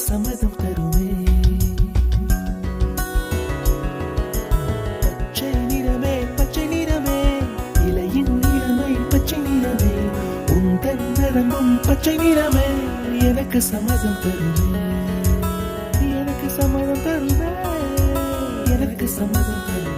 சம்மதம் தருமே. பச்சை நிறமே பச்சை நிறமே, இலையின் நிறமை பச்சை நிறமே, உந்தன் நரம்பும் பச்சை நிறமே, எனக்கு சம்மதம் தருமே, எனக்கு சம்மதம் தருமே, எனக்கு சம்மதம் தருமே.